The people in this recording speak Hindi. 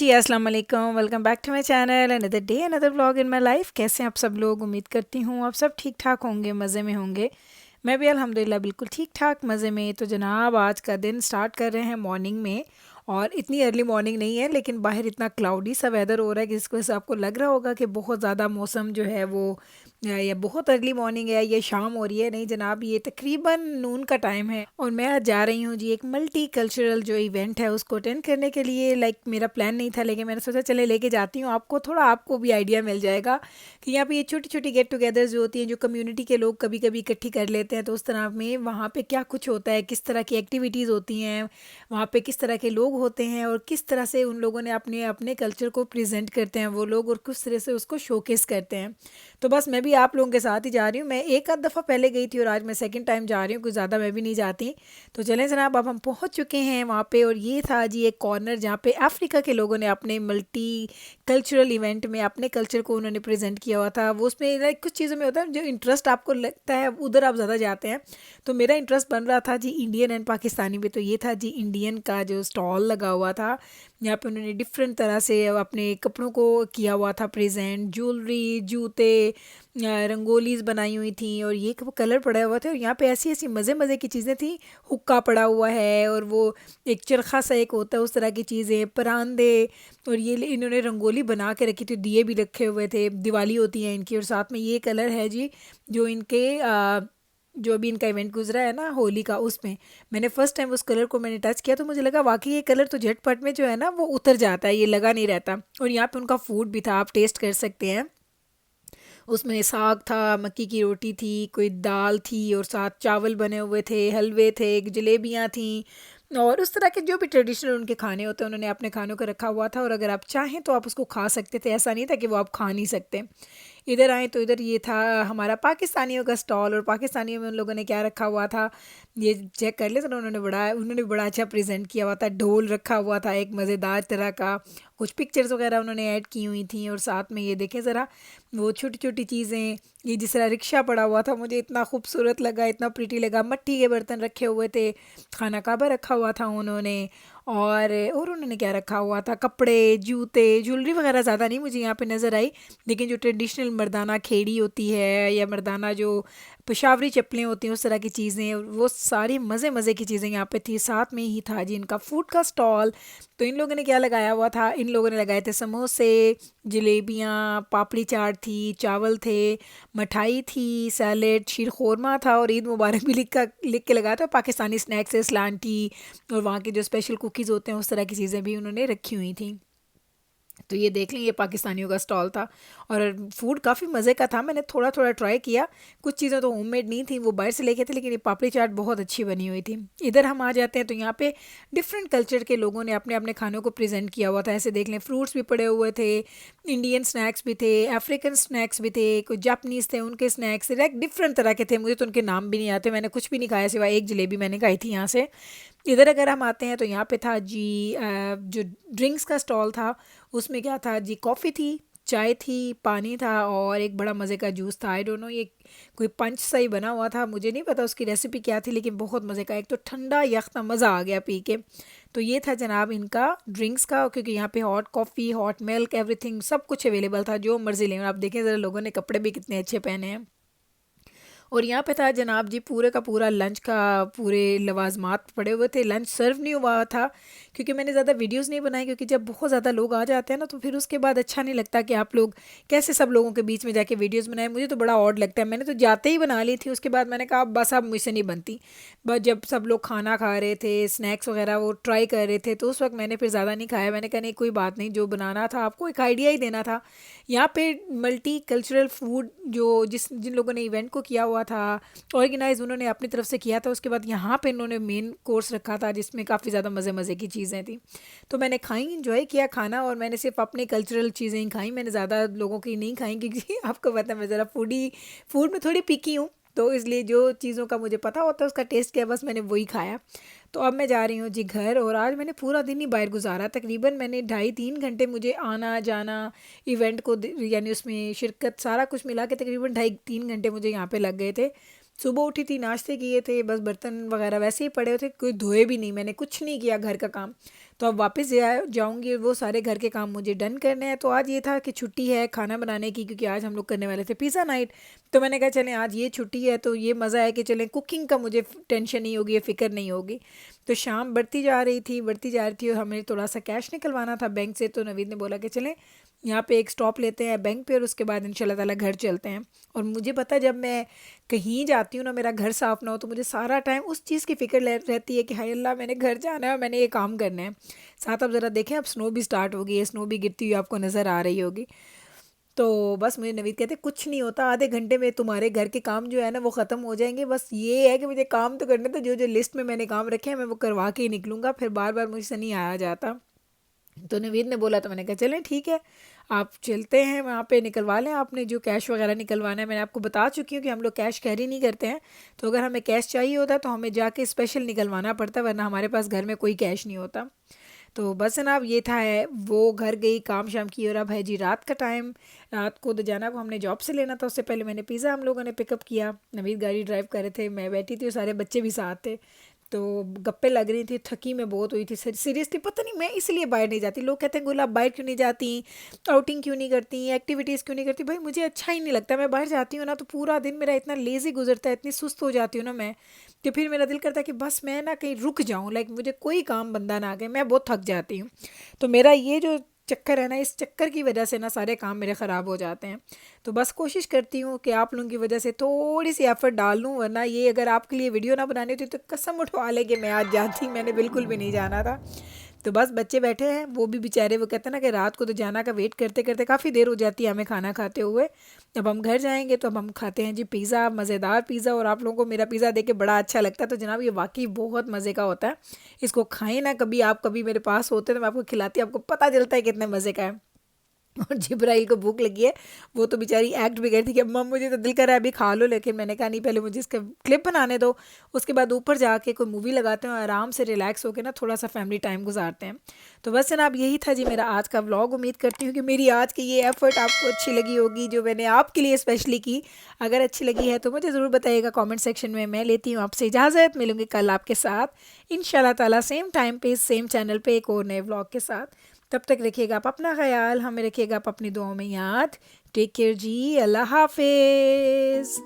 जी अस्सलाम वालेकुम, welcome back to my channel. Another day another vlog in my life. कैसे हैं आप सब लोग? उम्मीद करती हूँ आप सब ठीक ठाक होंगे, मज़े में होंगे। मैं भी अल्हम्दुलिल्लाह बिल्कुल ठीक ठाक मज़े में। तो जनाब आज का दिन स्टार्ट कर रहे हैं मॉर्निंग में, और इतनी अर्ली मॉर्निंग नहीं है लेकिन बाहर इतना क्लाउडी सा वेदर हो रहा है कि जिसकी वजह से आपको लग रहा होगा कि बहुत ज़्यादा मौसम जो है वो या बहुत अर्ली मॉर्निंग है, ये शाम हो रही है। नहीं जनाब, ये तकरीबन नून का टाइम है और मैं आज जा रही हूँ जी एक मल्टी कल्चरल जो इवेंट है उसको अटेंड करने के लिए। मेरा प्लान नहीं था लेकिन मैंने सोचा चले लेके जाती हूँ आपको, थोड़ा आपको भी आइडिया मिल जाएगा कि यहाँ पे ये छोटी छोटी गेट टुगेदर जो होती हैं, जो कम्युनिटी के लोग कभी कभी इकट्ठी कर लेते हैं, तो उस तरह में वहाँ पे क्या कुछ होता है, किस तरह की एक्टिविटीज़ होती हैं वहाँ पे, किस तरह के लोग होते हैं और किस तरह से उन लोगों ने अपने अपने कल्चर को प्रेजेंट करते हैं वो लोग, और किस तरह से उसको शोकेस करते हैं। तो बस मैं भी आप लोगों के साथ ही जा रही हूँ। मैं एक आध दफ़ा पहले गई थी और आज मैं सेकंड टाइम जा रही हूँ, कुछ ज़्यादा मैं भी नहीं जाती। तो चलें जनाब, अब हम पहुँच चुके हैं वहाँ पे, और ये था जी एक कॉर्नर जहाँ पे अफ्रीका के लोगों ने अपने मल्टी कल्चरल इवेंट में अपने कल्चर को उन्होंने प्रेजेंट किया हुआ था। वो उसमें लाइक कुछ चीज़ों में होता है जो इंटरेस्ट आपको लगता है उधर आप ज़्यादा जाते हैं। तो मेरा इंटरेस्ट बन रहा था जी इंडियन एंड पाकिस्तानी में। तो ये था जी इंडियन का जो स्टॉल लगा हुआ था, यहाँ पे उन्होंने डिफरेंट तरह से अपने कपड़ों को किया हुआ था प्रेजेंट, ज्वेलरी, जूते, रंगोलीज बनाई हुई थी, और ये कलर पड़ा हुआ था। और यहाँ पे ऐसी ऐसी मज़े मज़े की चीज़ें थी। हुक्का पड़ा हुआ है, और वो एक चरखा सा एक होता है उस तरह की चीज़ें, परांदे, और ये इन्होंने रंगोली बना के रखी थी, दिए भी रखे हुए थे, दिवाली होती है इनकी। और साथ में ये कलर है जी जो इनके जो अभी इनका इवेंट गुजरा है ना होली का, उसमें मैंने फर्स्ट टाइम उस कलर को मैंने टच किया तो मुझे लगा वाकई ये कलर तो झटपट में जो है ना वो उतर जाता है, ये लगा नहीं रहता। और यहाँ पे उनका फूड भी था, आप टेस्ट कर सकते हैं। उसमें साग था, मक्की की रोटी थी, कोई दाल थी, और साथ चावल बने हुए थे, हलवे थे, जलेबियाँ थीं, और उस तरह के जो भी ट्रेडिशनल उनके खाने होते हैं उन्होंने अपने खानों को रखा हुआ था। और अगर आप चाहें तो आप उसको खा सकते थे, ऐसा नहीं था कि वो आप खा नहीं सकते। इधर आए तो इधर ये था हमारा पाकिस्तानियों का स्टॉल, और पाकिस्तानियों में उन लोगों ने क्या रखा हुआ था ये चेक कर लिया। तो उन्होंने बड़ा अच्छा प्रेजेंट किया हुआ था। ढोल रखा हुआ था एक मज़ेदार तरह का, कुछ पिक्चर्स वगैरह उन्होंने ऐड की हुई थी। और साथ में ये देखें ज़रा वो छोटी छोटी चीज़ें, ये जिस तरह रिक्शा पड़ा हुआ था मुझे इतना खूबसूरत लगा, इतना प्रीटी लगा। मिट्टी के बर्तन रखे हुए थे, खाना काबा रखा हुआ था उन्होंने, और उन्होंने क्या रखा हुआ था, कपड़े, जूते, ज्वेलरी वगैरह ज़्यादा नहीं मुझे यहाँ पे नज़र आई, लेकिन जो ट्रेडिशनल मर्दाना खेड़ी होती है या मर्दाना जो पेशावरी चप्पलें होती हैं उस तरह की चीज़ें, वो सारी मज़े मज़े की चीज़ें यहाँ पे थी। साथ में ही था जी इनका फूड का स्टॉल। तो इन लोगों ने क्या लगाया हुआ था, इन लोगों ने लगाए थे समोसे, जलेबियाँ, पापड़ी चाट थी, चावल थे, मठाई थी, सैलेड, शीर खोरमा था, और ईद मुबारक भी लिख के लगाया था। पाकिस्तानी स्नैक्स है, स्लांटी, और वहाँ के जो स्पेशल कुकीज़ होते हैं उस तरह की चीज़ें भी उन्होंने रखी हुई थी। तो ये देख लें, ये पाकिस्तानियों का स्टॉल था, और फूड काफ़ी मज़े का था। मैंने थोड़ा थोड़ा ट्राई किया, कुछ चीज़ें तो होममेड नहीं थी, वो बाहर से लेके थे, लेकिन ये पापड़ी चाट बहुत अच्छी बनी हुई थी। इधर हम आ जाते हैं तो यहाँ पे डिफरेंट कल्चर के लोगों ने अपने अपने खानों को प्रेजेंट किया हुआ था। ऐसे देख लें, फ्रूट्स भी पड़े हुए थे, इंडियन स्नैक्स भी थे, अफ्रीकन स्नैक्स भी थे, कुछ जापनीज़ थे, उनके स्नैक्स लाइक डिफरेंट तरह के थे। मुझे तो उनके नाम भी नहीं आते, मैंने कुछ भी नहीं खाया सिवाय एक जलेबी मैंने खाई थी यहाँ से। इधर अगर हम आते हैं तो यहाँ पे था जी जो ड्रिंक्स का स्टॉल था, उसमें क्या था जी, कॉफ़ी थी, चाय थी, पानी था, और एक बड़ा मज़े का जूस था। आई डोंट नो, ये कोई पंच सा ही बना हुआ था, मुझे नहीं पता उसकी रेसिपी क्या थी, लेकिन बहुत मज़े का, एक तो ठंडा यखना मज़ा आ गया पी के। तो ये था जनाब इनका ड्रिंक्स का, क्योंकि यहाँ पे hot coffee, hot milk, everything सब कुछ अवेलेबल था, जो मर्ज़ी लें। आप देखें ज़रा, लोगों ने कपड़े भी कितने अच्छे पहने हैं। और यहाँ पे था जनाब जी पूरे का पूरा लंच का, पूरे लवाजमात पड़े हुए थे। लंच सर्व नहीं हुआ था क्योंकि मैंने ज़्यादा वीडियोस नहीं बनाई, क्योंकि जब बहुत ज़्यादा लोग आ जाते हैं ना तो फिर उसके बाद अच्छा नहीं लगता कि आप लोग कैसे सब लोगों के बीच में जाके वीडियोस बनाए। मुझे तो बड़ा ऑड लगता है, मैंने तो जाते ही बना ली थी। उसके बाद मैंने कहा बस अब मुझसे नहीं बनती। बस जब सब लोग खाना खा रहे थे, स्नैक्स वगैरह वो ट्राई कर रहे थे, तो उस वक्त मैंने फिर ज़्यादा नहीं खाया। मैंने कहा नहीं कोई बात नहीं, जो बनाना था आपको एक आइडिया ही देना था। यहाँ पे मल्टी कल्चरल फूड जो जिन लोगों ने इवेंट को किया हुआ था, ऑर्गेनाइज उन्होंने अपनी तरफ से किया था। उसके बाद यहाँ पे इन्होंने मेन कोर्स रखा था जिसमें काफ़ी ज़्यादा मज़े मज़े की चीज़ें थी। तो मैंने खाई, इंजॉय किया खाना, और मैंने सिर्फ अपने कल्चरल चीज़ें ही खाई, मैंने ज़्यादा लोगों की नहीं खाई, क्योंकि आपको पता है मैं ज़रा फूड में थोड़ी पिकी हूँ। तो इसलिए जो चीज़ों का मुझे पता होता है उसका टेस्ट किया, बस मैंने वही खाया। तो अब मैं जा रही हूँ जी घर, और आज मैंने पूरा दिन ही बाहर गुजारा। तकरीबन मैंने 2.5-3 घंटे मुझे आना जाना इवेंट को यानी उसमें शिरकत सारा कुछ मिला के तकरीबन 2.5-3 घंटे मुझे यहाँ पे लग गए थे। सुबह उठी थी, नाश्ते किए थे, बस बर्तन वगैरह वैसे ही पड़े हुए थे, कोई धोए भी नहीं, मैंने कुछ नहीं किया घर का काम। तो अब वापस जाऊँगी, वो सारे घर के काम मुझे डन करने हैं। तो आज ये था कि छुट्टी है खाना बनाने की, क्योंकि आज हम लोग करने वाले थे पिज़्ज़ा नाइट। तो मैंने कहा चलें आज ये छुट्टी है तो ये मज़ा है कि चलें कुकिंग का मुझे टेंशन नहीं होगी, फ़िक्र नहीं होगी। तो शाम बढ़ती जा रही थी और हमें थोड़ा सा कैश निकलवाना था बैंक से। तो नवीद ने बोला कि चलें यहाँ पे एक स्टॉप लेते हैं बैंक पे और उसके बाद इंशाल्लाह ताला घर चलते हैं। और मुझे पता है जब मैं कहीं जाती हूँ ना, मेरा घर साफ़ ना हो, तो मुझे सारा टाइम उस चीज़ की फ़िक्र रहती है कि हाय अल्लाह मैंने घर जाना है और मैंने ये काम करना है। साथ अब ज़रा देखें, अब स्नो भी स्टार्ट हो गई है, स्नो भी गिरती हुई आपको नज़र आ रही होगी। तो बस मुझे नवीद कहते कुछ नहीं होता, आधे घंटे में तुम्हारे घर के काम जो है ना वो ख़त्म हो जाएंगे। बस ये है कि मुझे काम तो करने, तो जो जो लिस्ट में मैंने काम रखे हैं मैं वो करवा के ही निकलूँगा, फिर बार बार मुझसे नहीं आया जाता। तो नवीद ने बोला तो मैंने कहा चलें ठीक है, आप चलते हैं वहाँ पे, निकलवा लें आपने जो कैश वगैरह निकलवाना है। मैंने आपको बता चुकी हूँ कि हम लोग कैश कैरी नहीं करते हैं, तो अगर हमें कैश चाहिए होता है तो हमें जाके स्पेशल निकलवाना पड़ता है, वरना हमारे पास घर में कोई कैश नहीं होता। तो बस जनाब ये था, है वो घर गई काम शाम की और अब है जी रात का टाइम। रात को तो जाना को हमने जॉब से लेना था, उससे पहले मैंने पिज़्ज़ा हम लोगों ने पिकअप किया। नवीद गाड़ी ड्राइव कर रहे थे, मैं बैठी थी और सारे बच्चे भी साथ थे। तो गप्पे लग रही थी, थकी मैं बहुत हुई थी सीरियसली। पता नहीं मैं इसलिए बाहर नहीं जाती, लोग कहते हैं गुल आप बाहर क्यों नहीं जाती, आउटिंग क्यों नहीं करती, एक्टिविटीज़ क्यों नहीं करती। भाई मुझे अच्छा ही नहीं लगता, मैं बाहर जाती हूँ ना तो पूरा दिन मेरा इतना लेज़ी गुजरता है, इतनी सुस्त हो जाती हूँ ना मैं, कि फिर मेरा दिल करता है कि बस मैं ना कहीं रुक जाऊँ, लाइक मुझे कोई काम बंदा ना आ गए, मैं बहुत थक जाती हूँ। तो मेरा ये जो चक्कर है ना, इस चक्कर की वजह से ना सारे काम मेरे ख़राब हो जाते हैं। तो बस कोशिश करती हूँ कि आप लोगों की वजह से थोड़ी सी एफर्ट डाल लूँ, वरना ये अगर आपके लिए वीडियो ना बनानी होती तो कसम उठवा ले कि मैं आज जाती, मैंने बिल्कुल भी नहीं जाना था। तो बस बच्चे बैठे हैं, वो भी बेचारे, वो कहते हैं ना कि रात को तो जाना का वेट करते करते काफ़ी देर हो जाती है हमें खाना खाते हुए। अब हम घर जाएंगे तो अब हम खाते हैं जी पिज़्ज़ा, मज़ेदार पिज़्ज़ा। और आप लोगों को मेरा पिज़्ज़ा देख के बड़ा अच्छा लगता है, तो जनाब ये वाकई बहुत मज़े का होता है। इसको खाएं ना, कभी आप कभी मेरे पास होते तो मैं आपको खिलाती, आपको पता चलता है कितने मज़े का है। और जिब्राइल को भूख लगी है, वो तो बेचारी एक्ट भी कर थी कि अम्मा मुझे तो दिल कर रहा है अभी खा लो, लेकिन मैंने कहा नहीं पहले मुझे इसका क्लिप बनाने दो, उसके बाद ऊपर जाके कोई मूवी लगाते हैं और आराम से रिलैक्स होकर ना थोड़ा सा फैमिली टाइम गुजारते हैं। तो बस जनाब यही था जी मेरा आज का व्लॉग। उम्मीद करती हूँ कि मेरी आज की ये एफर्ट आपको अच्छी लगी होगी, जो मैंने आपके लिए स्पेशली की। अगर अच्छी लगी है तो मुझे ज़रूर बताइएगा कॉमेंट सेक्शन में। मैं लेती हूँ आपसे इजाज़त, मिलूंगी कल आपके साथ इंशाल्लाह ताला सेम टाइम पे सेम चैनल पे एक और नए व्लॉग के साथ। तब तक रखिएगा आप अपना ख्याल, हमें रखिएगा आप अपनी दुआओं में याद। टेक केयर जी, अल्लाह हाफिज़।